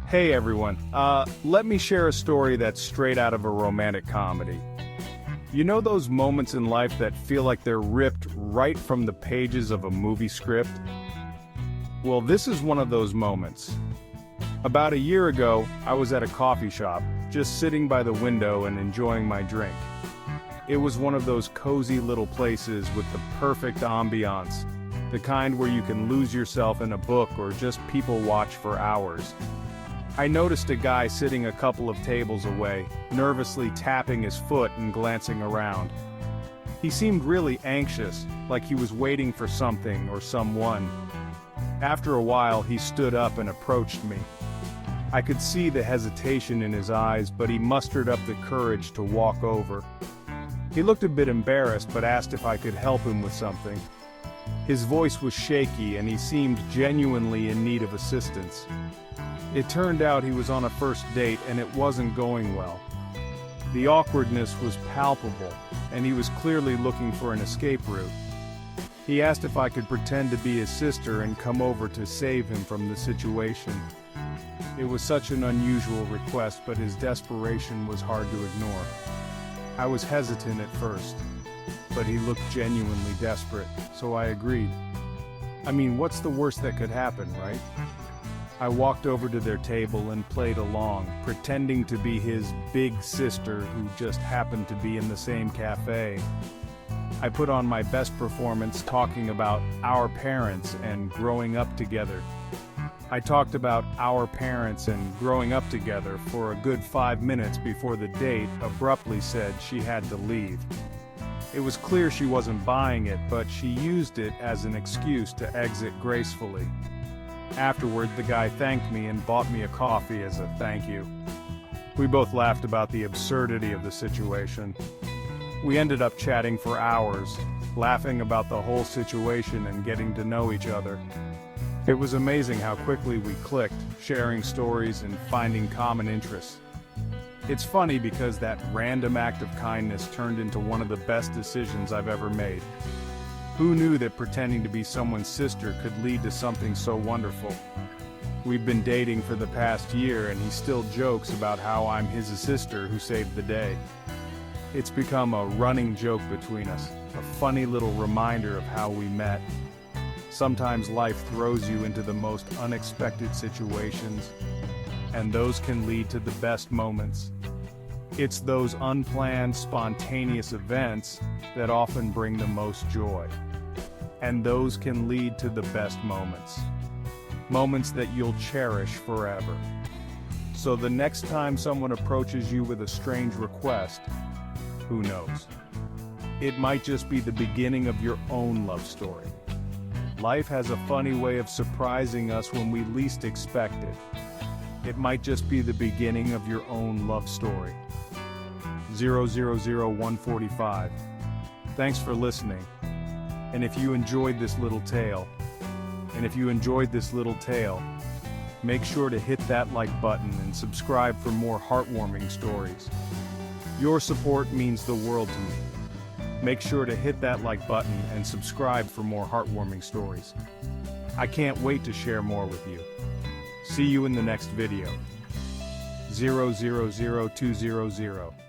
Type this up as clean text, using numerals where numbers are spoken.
Hey everyone, let me share a story that's straight out of a romantic comedy. You know those moments in life that feel like they're ripped right from the pages of a movie script? Well, this is one of those moments. About a year ago, I was at a coffee shop, just sitting by the window and enjoying my drink. It was one of those cozy little places with the perfect ambiance, the kind where you can lose yourself in a book or just people watch for hours. I noticed a guy sitting a couple of tables away, nervously tapping his foot and glancing around. He seemed really anxious, like he was waiting for something or someone. After a while, he stood up and approached me. I could see the hesitation in his eyes, but he mustered up the courage to walk over. He looked a bit embarrassed but asked if I could help him with something. His voice was shaky and he seemed genuinely in need of assistance. It turned out he was on a first date and it wasn't going well. The awkwardness was palpable, and he was clearly looking for an escape route. He asked if I could pretend to be his sister and come over to save him from the situation. It was such an unusual request, but his desperation was hard to ignore. I was hesitant at first, but he looked genuinely desperate, so I agreed. I mean, what's the worst that could happen, right? I walked over to their table and played along, pretending to be his big sister who just happened to be in the same cafe. I put on my best performance talking about our parents and growing up together. I talked about our parents and growing up together for a good 5 minutes before the date abruptly said she had to leave. It was clear she wasn't buying it, but she used it as an excuse to exit gracefully. Afterward, the guy thanked me and bought me a coffee as a thank you. We both laughed about the absurdity of the situation. We ended up chatting for hours, laughing about the whole situation and getting to know each other. It was amazing how quickly we clicked, sharing stories and finding common interests. It's funny because that random act of kindness turned into one of the best decisions I've ever made. Who knew that pretending to be someone's sister could lead to something so wonderful? We've been dating for the past year and he still jokes about how I'm his sister who saved the day. It's become a running joke between us, a funny little reminder of how we met. Sometimes life throws you into the most unexpected situations, and those can lead to the best moments. It's those unplanned, spontaneous events that often bring the most joy. And those can lead to the best moments. Moments that you'll cherish forever. So the next time someone approaches you with a strange request, who knows? It might just be the beginning of your own love story. Life has a funny way of surprising us when we least expect it. It might just be the beginning of your own love story. 000145. Thanks for listening. And if you enjoyed this little tale, make sure to hit that like button and subscribe for more heartwarming stories. Your support means the world to me. Make sure to hit that like button and subscribe for more heartwarming stories. I can't wait to share more with you. See you in the next video. 000200.